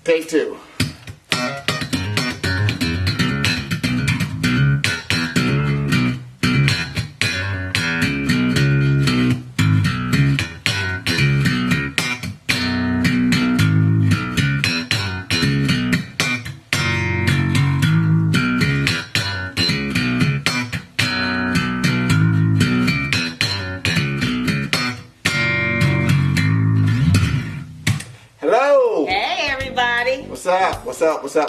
Take two.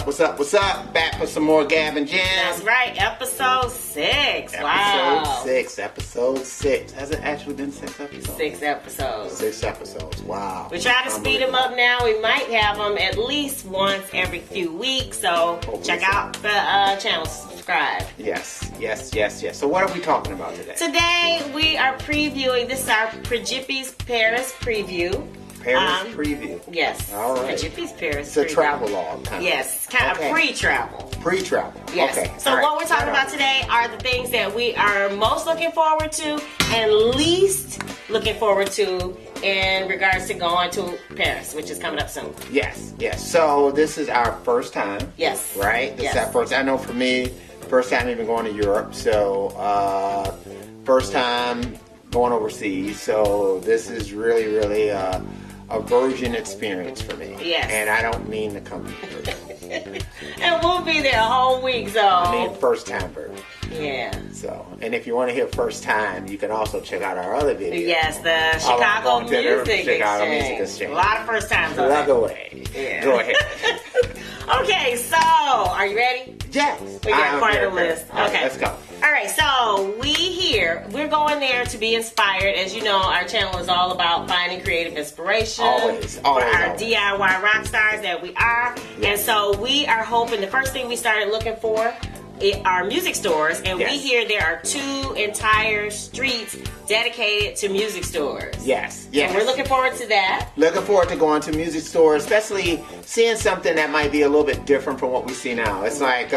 What's up? Back for some more Gab and Jam. That's right, episode 6. Wow. Episode 6. Has it actually been 6 episodes? 6 episodes. 6 episodes, wow. We try to speed them up now. We might have them at least once every few weeks, so hopefully check out the channel, subscribe. Yes. So what are we talking about today? Today we are previewing, this is our Prejippies Paris preview. Paris preview. Yes. All right. Prejippies Paris. It's a travel log. Yes, kind of pre-travel. Pre-travel. Yes. Okay. So what we're talking about today are the things that we are most looking forward to and least looking forward to in regards to going to Paris, which is coming up soon. Yes. So this is our first time. Yes. Right? This is our first. I know for me, first time even going to Europe. So first time going overseas. So this is really a virgin experience for me. Yes. And I don't mean the company version. And we'll be there a whole week, so. I mean first time version. Yeah. So, and if you want to hear first time, you can also check out our other video. Yes, the Chicago Music Exchange. A lot of first times on that. Way. Yeah. Go ahead. Okay, so are you ready? Yes. We got quite a list. All right, okay. let's go. All right, so we're going there to be inspired. As you know, our channel is all about finding creative inspiration for our DIY rock stars that we are. Yes. And so we are hoping, the first thing we started looking for are music stores, and we hear there are 2 entire streets dedicated to music stores. Yes. And we're looking forward to that. Looking forward to going to music stores, especially seeing something that might be a little bit different from what we see now. It's like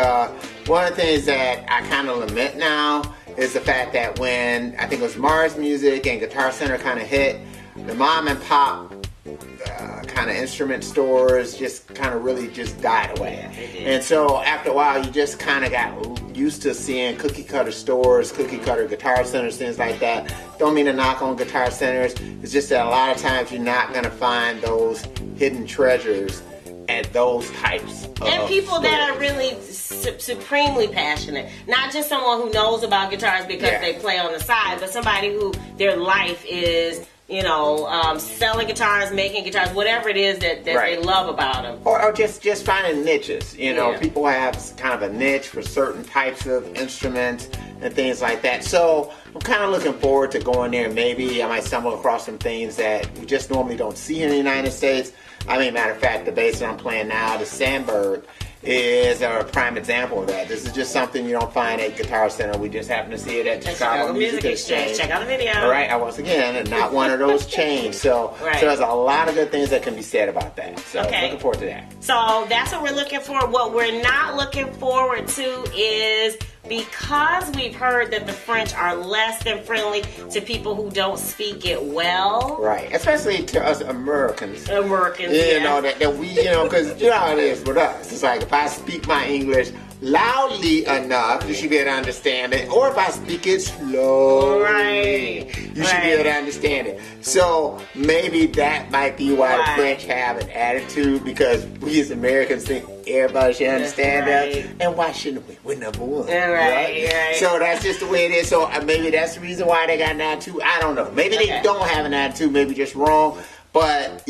one of the things that I kind of lament now is the fact that when I think it was Mars Music and Guitar Center kind of hit, the mom and pop kind of instrument stores just kind of really just died away. And so after a while, you just kind of got used to seeing cookie cutter stores, cookie cutter guitar centers, things like that. Don't mean to knock on guitar centers. It's just that a lot of times you're not going to find those hidden treasures at those types of and people stores that are really supremely passionate. Not just someone who knows about guitars because they play on the side, but somebody who their life is selling guitars, making guitars, whatever it is that they love about them. Or just finding niches. People have kind of a niche for certain types of instruments and things like that. So I'm kind of looking forward to going there. Maybe I might stumble across some things that we just normally don't see in the United States. I mean, matter of fact, the bass that I'm playing now, the Sandberg, is a prime example of that. This is just something you don't find at Guitar Center. We just happen to see it at the Chicago Music Exchange. Check out the video. All right, once again, not one of those chains. So there's a lot of good things that can be said about that. So looking forward to that. So that's what we're looking for. What we're not looking forward to is, because we've heard that the French are less than friendly to people who don't speak it well. Right. Especially to us Americans. That we, because you know how it is with us. It's like if I speak my English loudly enough, you should be able to understand it. Or if I speak it slowly, you should be able to understand it. So maybe that might be why the French have an attitude, because we as Americans think everybody should understand us. And why shouldn't we? We're number one. Right. So that's just the way it is. So maybe that's the reason why they got an attitude. I don't know. Maybe they don't have an attitude. Maybe just wrong. But,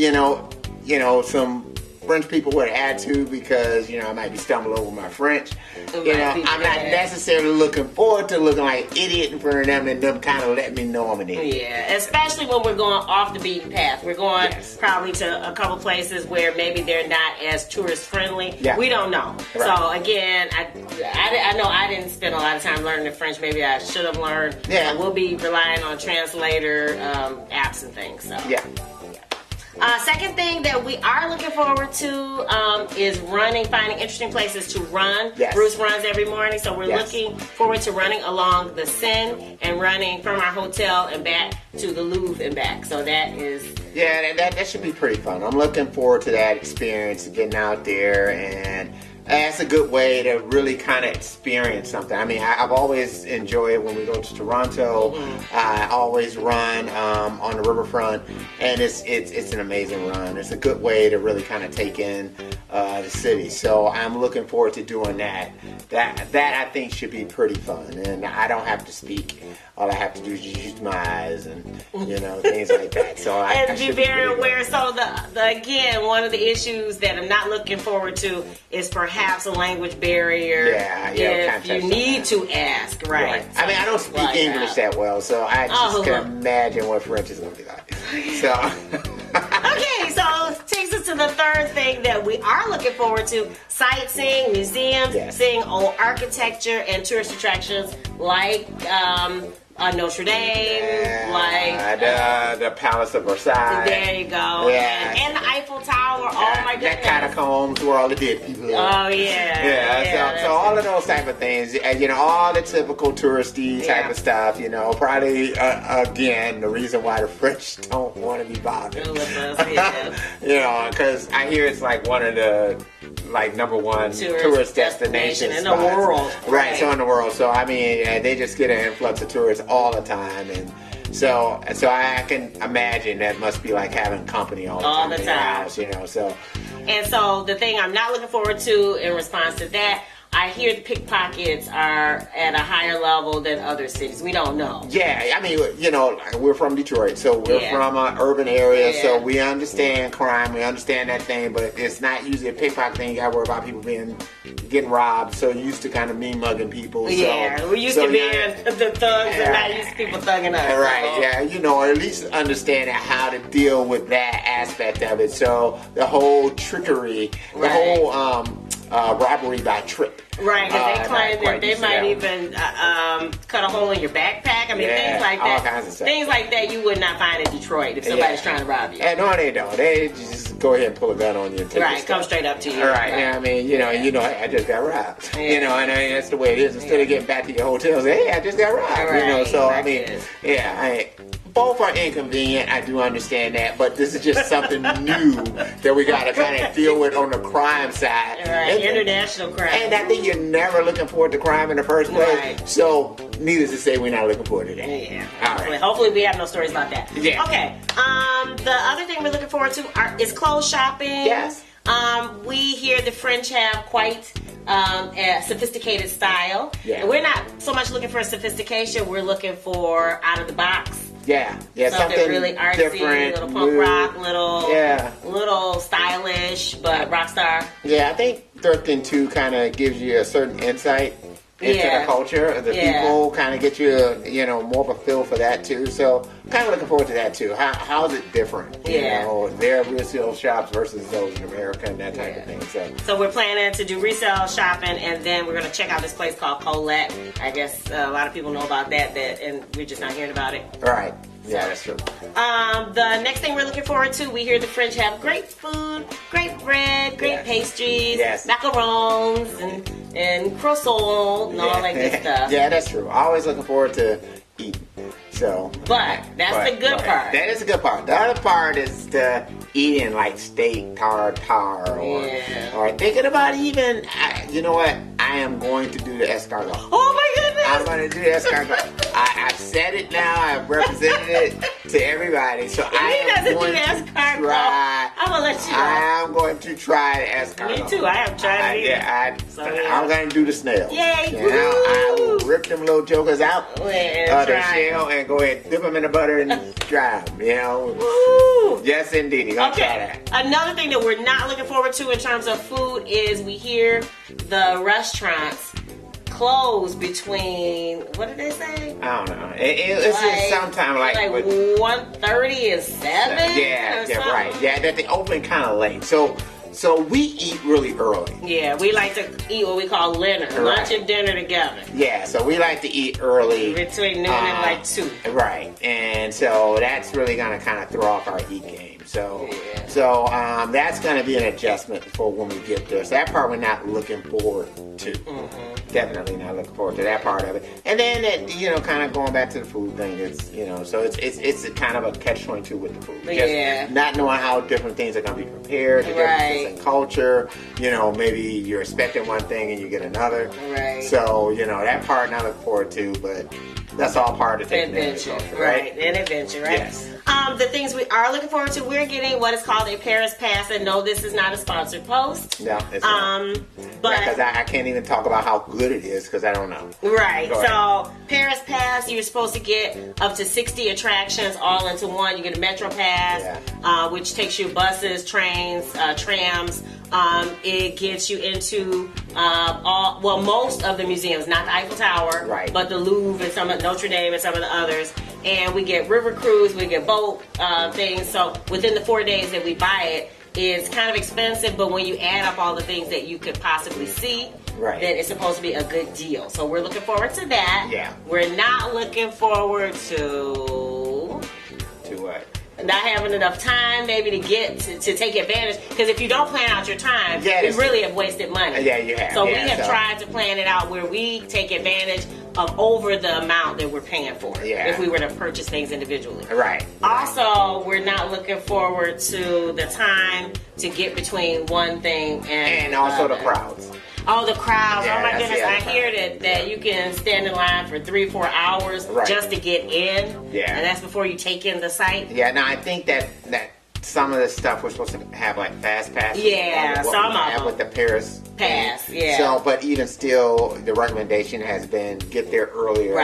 some French people with an attitude because, I might be stumbling over my French. I'm not necessarily looking forward to looking like an idiot in front of them and them kind of let me know I'm an idiot. Yeah, especially when we're going off the beaten path. We're going probably to a couple places where maybe they're not as tourist friendly. Yeah. We don't know. Right. So again, I know I didn't spend a lot of time learning the French. Maybe I should have learned. Yeah. We'll be relying on translator apps and things. So. Yeah. Second thing that we are looking forward to is finding interesting places to run. Yes. Bruce runs every morning, so we're looking forward to running along the Seine and running from our hotel and back to the Louvre and back. So that is... Yeah, that should be pretty fun. I'm looking forward to that experience, getting out there, and that's a good way to really kind of experience something. I mean, I've always enjoyed when we go to Toronto. I always run on the riverfront, and it's an amazing run. It's a good way to really kind of take in the city. So I'm looking forward to doing that. That I think should be pretty fun, and I don't have to speak. All I have to do is use my eyes and things like that. So I be very aware. So again, one of the issues that I'm not looking forward to is perhaps a language barrier. If you need to ask, right? I mean, I don't speak English that well, so I just can imagine what French is going to be like. So. Okay, so takes us to the third thing that we are looking forward to: sightseeing, museums, seeing old architecture, and tourist attractions like Notre Dame, like the Palace of Versailles. There you go. Yeah. And the Eiffel Tower. Oh my goodness. The catacombs where all the dead people are. Oh yeah. So all of those type of things, all the typical touristy type of stuff. Probably again the reason why the French don't want to be bothered. Because I hear it's like one of the number one tourist destination in the world. Right. So in the world. So I mean, they just get an influx of tourists all the time, and so I can imagine that must be like having company all the time in your house, So and so the thing I'm not looking forward to in response to that, I hear the pickpockets are at a higher level than other cities. We don't know. Yeah, I mean, we're from Detroit, so we're from an urban area, so we understand crime, we understand that thing, but it's not usually a pickpocket thing. You got to worry about people getting robbed, so used to kind of mean mugging people. So, we used to being the thugs and not used to people thugging us. Right, or at least understanding how to deal with that aspect of it. So the whole trickery, the whole robbery by trip. Right, because they claim that they might even cut a hole in your backpack. I mean, things like that. All kinds of stuff. Things like that you would not find in Detroit if somebody's trying to rob you. No, they don't. They just go ahead and pull a gun on you and take your come straight up to you. Right. I mean, I just got robbed. And that's the way it is. Instead of getting back to your hotel, say, hey, I just got robbed. So I mean, both are inconvenient. I do understand that, but this is just something new that we got to kind of deal with on the crime side. Right, international crime. And I think you're never looking forward to crime in the first place. Right. So, needless to say, we're not looking forward to that. Yeah. All right. Hopefully, we have no stories about that. Yeah. Okay. The other thing we're looking forward to is clothes shopping. Yes. We hear the French have quite a sophisticated style. Yeah. And we're not so much looking for sophistication. We're looking for out of the box. Yeah, something really artsy, different, little punk rock, little stylish, but rock star. Yeah, I think thrifting too kind of gives you a certain insight into the culture of the people, kind of get you, more of a feel for that too. So, kind of looking forward to that too. How is it different? Their resale shops versus those in America and that type of thing. So we're planning to do resale shopping, and then we're going to check out this place called Colette. I guess a lot of people know about that, and we're just not hearing about it. Right. Yeah, that's true. The next thing we're looking forward to, we hear the French have great food, great bread, great pastries, macarons, and croissants, and all that good stuff. Yeah, that's true. Always looking forward to eating. But that's the good part. That is the good part. The other part is the eating like steak tartare or thinking about even, you know what? I am going to do the escargot. Oh my goodness! I'm going to do the escargot. I've said it now. I've represented it to everybody. So I am going to try. I'm going to let you know. I am going to try the escargot. Me too. I haven't tried it either. I'm going to do the snail. Yay! I will rip them little jokers out of the shell and go ahead, dip them in the butter and dry them. Woo. Yes, indeed. You're gonna try that. Another thing that we're not looking forward to in terms of food is we hear the restaurants close between, what did they say? I don't know. It's just sometime like 1:30 and 7. Yeah, right. Yeah, that they open kind of late. So So we eat really early. Yeah, we like to eat what we call dinner, lunch and dinner together. Yeah, so we like to eat early. Between noon and like 2. Right, and so that's really going to kind of throw off our eat game. So, that's going to be an adjustment for when we get there. So that part we're not looking forward to. Definitely not looking forward to that part of it. And then, kind of going back to the food thing, it's a kind of a catch-22 with the food. Just not knowing how different things are going to be prepared, the differences in culture. Maybe you're expecting one thing and you get another. Right. So, that part not looking forward to, but that's all part of taking adventure, right? An adventure, right? Yes. The things we are looking forward to, we're getting what is called a Paris Pass, and no, this is not a sponsored post. No, it's not. But because I can't even talk about how good it is because I don't know. Right. So Paris Pass, you're supposed to get up to 60 attractions all into one. You get a Metro Pass, which takes you buses, trains, trams. It gets you into most of the museums, not the Eiffel Tower, but the Louvre and some of Notre Dame and some of the others. And we get river cruise, we get boat things. So within the 4 days that we buy it, it's kind of expensive, but when you add up all the things that you could possibly see, then it's supposed to be a good deal. So we're looking forward to that. Yeah. We're not looking forward to what? Not having enough time maybe to get to take advantage, because if you don't plan out your time, you really have wasted money. Yeah, you have. So we have tried to plan it out where we take advantage of over the amount that we're paying for if we were to purchase things individually. Right. Also, we're not looking forward to the time to get between one thing and also the crowds. Oh, the crowds. Oh, my goodness. I hear that you can stand in line for 3-4 hours just to get in. Yeah. And that's before you take in the site. Yeah, now I think that some of the stuff we're supposed to have like fast passes. Yeah, some of them. With the Paris Pass, yeah. So, but even still, the recommendation has been get there earlier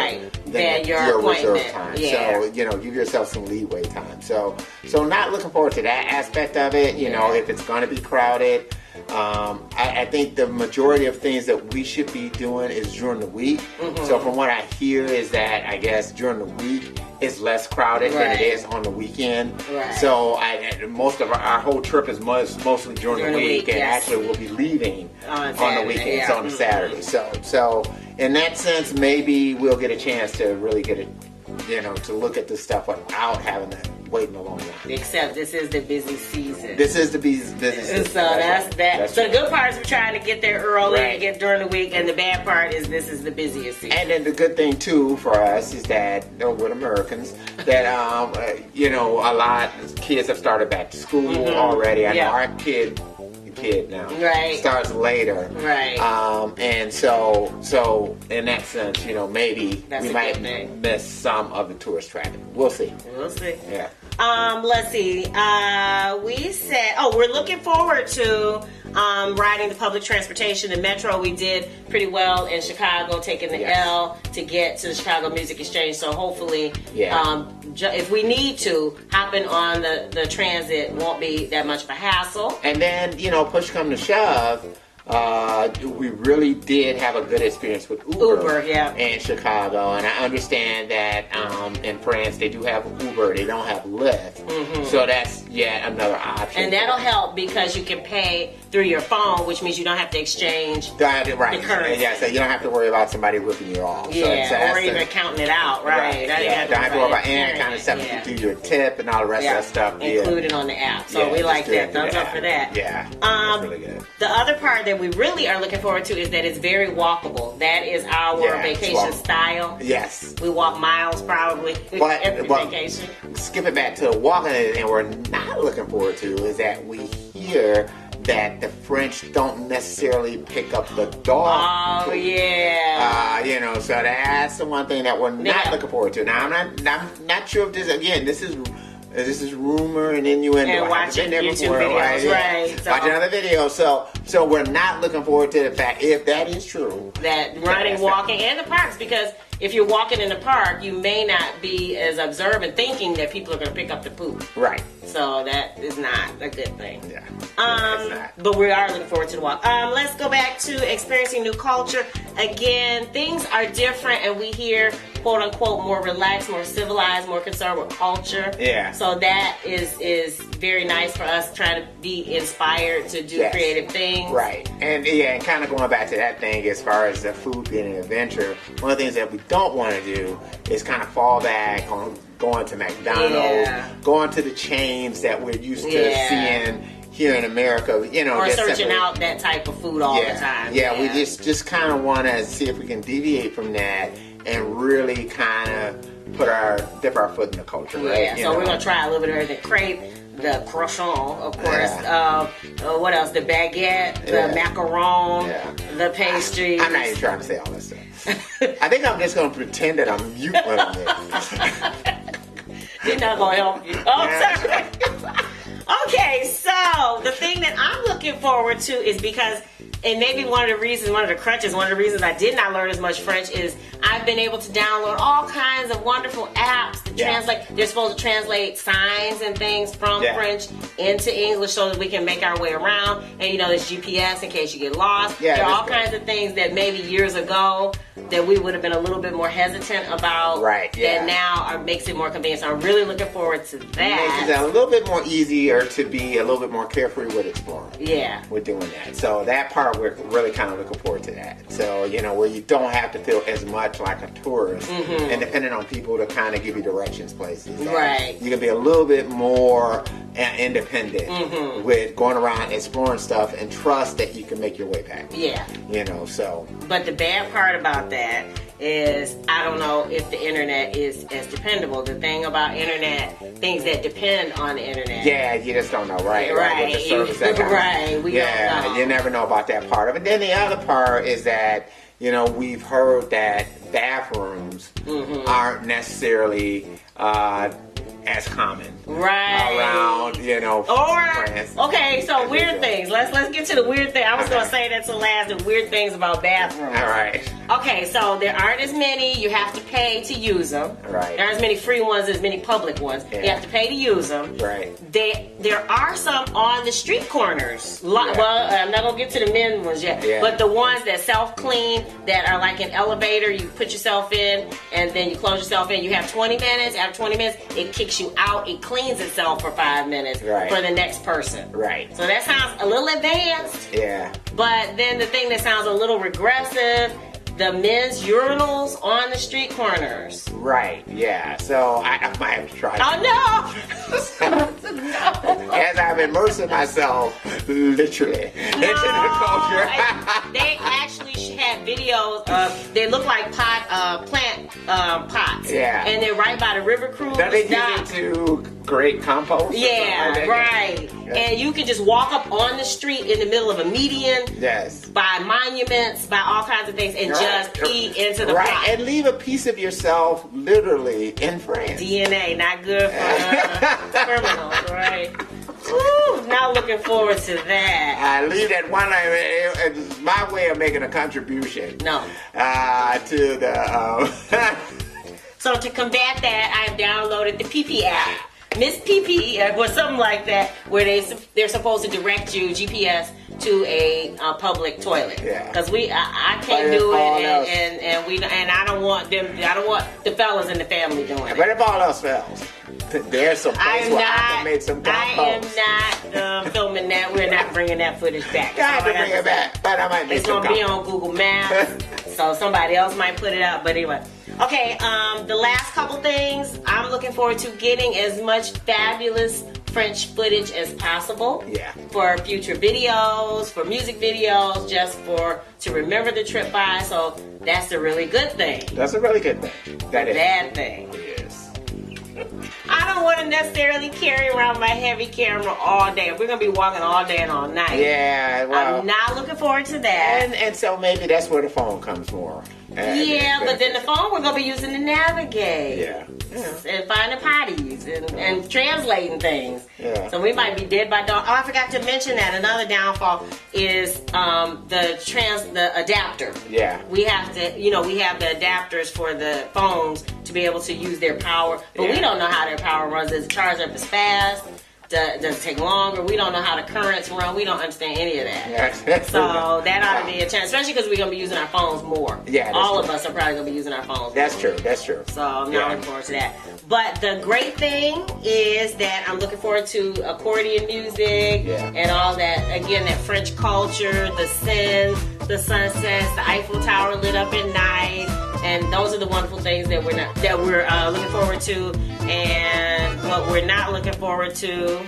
than your reserve time. Yeah. So, give yourself some leeway time. So not looking forward to that aspect of it. If it's going to be crowded. I think the majority of things that we should be doing is during the week. So from what I hear is that I guess during the week it's less crowded than it is on the weekend. So most of our whole trip is mostly during the week, and actually we'll be leaving on the weekends on the Saturday. So in that sense, maybe we'll get a chance to really get to look at this stuff without having to wait in a long line. Except this is the busy season. This is the busy season. So that's that. So the good part is we're trying to get there early and get during the week, and the bad part is this is the busiest season. And then the good thing too for us is that we're Americans that a lot of kids have started back to school already. I know our kid now starts later, and so in that sense, maybe we might miss some of the tourist traffic. We'll see. Yeah. Let's see. We said, we're looking forward to riding the public transportation. The Metro, we did pretty well in Chicago, taking the L to get to the Chicago Music Exchange. So hopefully, if we need to, hopping on the transit won't be that much of a hassle. And then, push come to shove, we really did have a good experience with Uber in Chicago, and I understand that in France they do have Uber, they don't have Lyft, so that's yet another option. And that'll help because you can pay through your phone, which means you don't have to exchange the currency. Yeah, so you don't have to worry about somebody ripping you off. Yeah, or even counting it out, right? Don't have to worry about any kind of stuff. You do your tip and all the rest of that stuff. Included on the app. So we like that. Thumbs up for that. Yeah, that's really good. The other part that we really are looking forward to is that it's very walkable. That is our vacation style. Yes. We walk miles probably every vacation. Skip it back to walking, and we're not looking forward to is that we hear that the French don't necessarily pick up the dog. Oh, yeah. So that's the one thing that we're not looking forward to. Now, I'm not sure if this is rumor and innuendo. And watching YouTube videos, Watching other videos. So we're not looking forward to the fact, if that is true, that running, walking, and the parks, because if you're walking in the park, you may not be as observant thinking that people are going to pick up the poop. Right. So that is not a good thing. Yeah. But we are looking forward to the walk. Let's go back to experiencing new culture. Again, things are different, and we hear, quote unquote, more relaxed, more civilized, more concerned with culture. Yeah. So that is very nice for us, trying to be inspired to do creative things. Right. And and kind of going back to that thing as far as the food being an adventure, one of the things that we don't want to do is kind of fall back on going to McDonald's, going to the chains that we're used to seeing here in America, you know, or searching out that type of food all the time. Yeah, we just kind of want to see if we can deviate from that and really kind of dip our foot in the culture, right? Yeah, so we're gonna try a little bit of everything. Crepe, the croissant, of course. What else? The baguette, the macaron, the pastries. I'm not even trying to say all this stuff. I think I'm just gonna pretend that I'm mute when I'm there. They're not gonna help you. Oh, sorry. Okay, so the thing that I'm looking forward to is because, and maybe one of the reasons I did not learn as much French is I've been able to download all kinds of wonderful apps to translate. They're supposed to translate signs and things from French into English so that we can make our way around. And you know, there's GPS in case you get lost. There are all kinds of things that maybe years ago that we would have been a little bit more hesitant about. Right. That now makes it more convenient. So I'm really looking forward to that. Makes it a little bit more easier to be a little bit more carefree with exploring. Yeah. With doing that. So that part, we're really kind of looking forward to that. So, you know, where you don't have to feel as much like a tourist and depending on people to kind of give you directions places. Right. You can be a little bit more independent with going around exploring stuff and trust that you can make your way back. Yeah. You know, so. But the bad part about that is I don't know if the internet is as dependable. The thing about internet, things that depend on the internet. Yeah, you just don't know, right? Right. With the service, that kind of, we don't know. You never know about that part of it. Then the other part is that, you know, we've heard that bathrooms aren't necessarily as common around, you know, France. Okay, so weird things. Let's get to the weird thing. I was going to say that to last, the weird things about bathrooms. All right. Okay, so there aren't as many. You have to pay to use them. Right. There aren't as many free ones as many public ones. Yeah. You have to pay to use them. Right. There are some on the street corners. Well, I'm not going to get to the men ones yet, but the ones that self-clean, that are like an elevator, you put yourself in, and then you close yourself in. You have 20 minutes. After 20 minutes, it kicks you out. It cleans itself for 5 minutes for the next person. Right. So that sounds a little advanced. Yeah. But then the thing that sounds a little regressive, the men's urinals on the street corners. Right, yeah. So I might have to try Oh, no! No. As I'm immersing myself, literally, into the culture. They actually had videos of, they look like plant pots. Yeah. And they're right by the river cruise. Don't they use it to create compost? Yeah, right. Yeah. And you can just walk up on the street in the middle of a median. Yes. By monuments, by all kinds of things, and just pee into the pot. And leave a piece of yourself literally in France. DNA, not good for criminals, right? Ooh, now looking forward to that. I leave that one. It's my way of making a contribution. No. To the. So to combat that, I've downloaded the PP app. Miss PP, or something like that, where they're supposed to direct you GPS to a public toilet. Yeah. Because I can't do it, and I don't want them. I don't want the fellas in the family doing it. But if all else fails, there's some place where I can make some compost. I am not filming that. We're not bringing that footage back. I have to bring it back, but I might make some compost. It's going to be on Google Maps, so somebody else might put it up. But anyway. Okay, the last couple things, I'm looking forward to getting as much fabulous French footage as possible. Yeah. For future videos, for music videos, just to remember the trip by. So that's a really good thing. That's a really good thing. That is. Bad thing. Yes. I don't want to necessarily carry around my heavy camera all day. We're going to be walking all day and all night. Yeah, well. I'm not looking forward to that. And so maybe that's where the phone comes more. Yeah, but then the phone we're going to be using to navigate. Yeah. and finding potties and translating things. Yeah. So we might be dead by dawn. Oh, I forgot to mention that another downfall is the adapter. Yeah. We have to, we have the adapters for the phones to be able to use their power, but we don't know how their power runs. Does it charge up as fast? Does it take longer? We don't know how the currents run. We don't understand any of that. So that ought to be a chance, especially because we're going to be using our phones more. Yeah, all of us are probably going to be using our phones more. That's true. So I'm not looking forward to that. But the great thing is that I'm looking forward to accordion music and all that. Again, that French culture, the Seine, the sunsets, the Eiffel Tower lit up at night. And those are the wonderful things that we're looking forward to. And what we're not looking forward to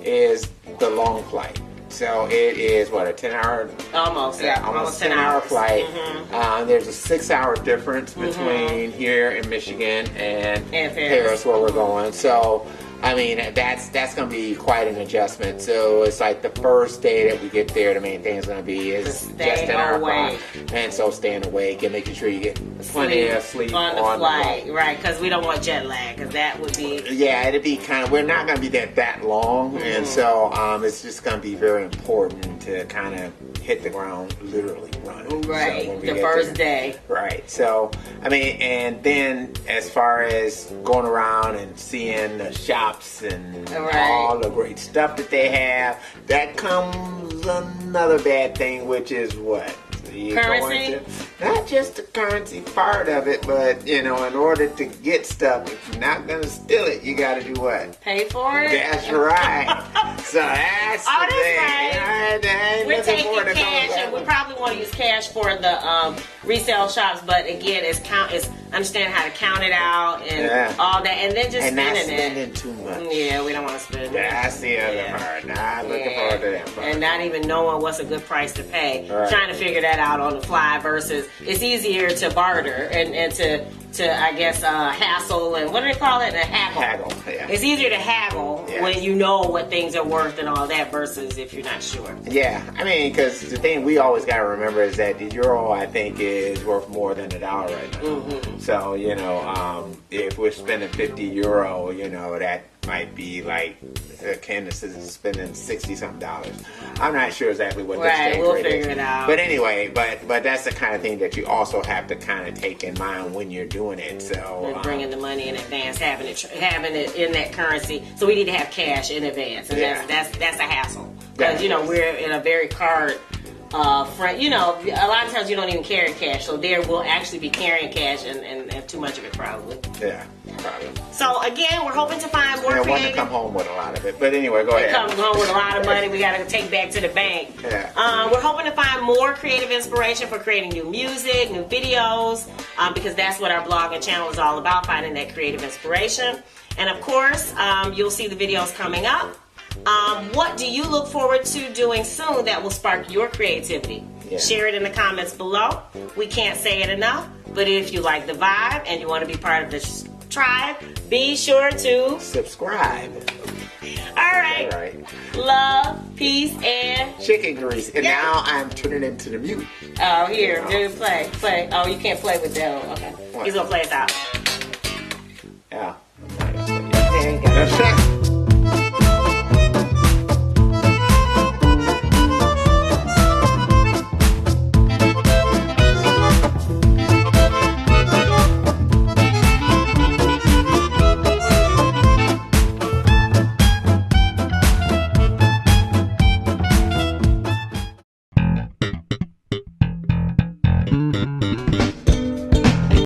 is the long flight. So it is what, a 10-hour? Almost 10-hour flight. Mm-hmm. There's a 6-hour difference between here in Michigan and Paris, where we're going. So I mean, that's going to be quite an adjustment. So it's like the first day that we get there, the main thing is going to be just in our flight. And so staying awake and making sure you get plenty of sleep on the flight. Right, because we don't want jet lag, because that would be... Yeah, it'd be kind of... We're not going to be there that long. Mm-hmm. And so it's just going to be very important to kind of hit the ground, literally running. Right, so the first day. Right. So, I mean, and then as far as going around and seeing the shops and all the great stuff that they have, that comes another bad thing, which is what? Currency? Not just the currency part of it, but, in order to get stuff, if you're not going to steal it, you got to do what? Pay for it? That's right. So that's the thing. Right. We're taking cash, and we probably want to use cash for the resale shops, but again, it's understanding how to count it out and all that, and then just spending spending too much. Yeah, we don't want to spend it. That's the other part. Not looking forward to that part. And not even knowing what's a good price to pay. Right. Trying to figure that out on the fly versus it's easier to barter and to I guess hassle and what do they call it? Haggle. Yeah. It's easier to haggle when you know what things are worth and all that versus if you're not sure. Yeah, I mean, because the thing we always got to remember is that the euro, I think, is worth more than $1 right now. Mm-hmm. So if we're spending €50, that might be like Candace is spending $60-something. I'm not sure exactly what the exchange we'll rate figure it out. But anyway, but that's the kind of thing that you also have to kind of take in mind when you're doing it. So and bringing the money in advance, having it in that currency. So we need to have cash in advance, and that's a hassle because we're in a very card. A lot of times you don't even carry cash, so there will actually be carrying cash and too much of it probably. Yeah, probably. So again, we're hoping to find more creative. I want to come home with a lot of it, but anyway, go ahead. Come home with a lot of money we got to take back to the bank. Yeah. We're hoping to find more creative inspiration for creating new music, new videos, because that's what our blog and channel is all about, finding that creative inspiration. And of course, you'll see the videos coming up. What do you look forward to doing soon that will spark your creativity? Yeah. Share it in the comments below. We can't say it enough, but if you like the vibe and you want to be part of this tribe, be sure to subscribe. All right. Love, peace, and chicken grease. And now I'm turning into the mute. Oh, here, dude, play. Oh, you can't play with that. Okay. He's going to play us out.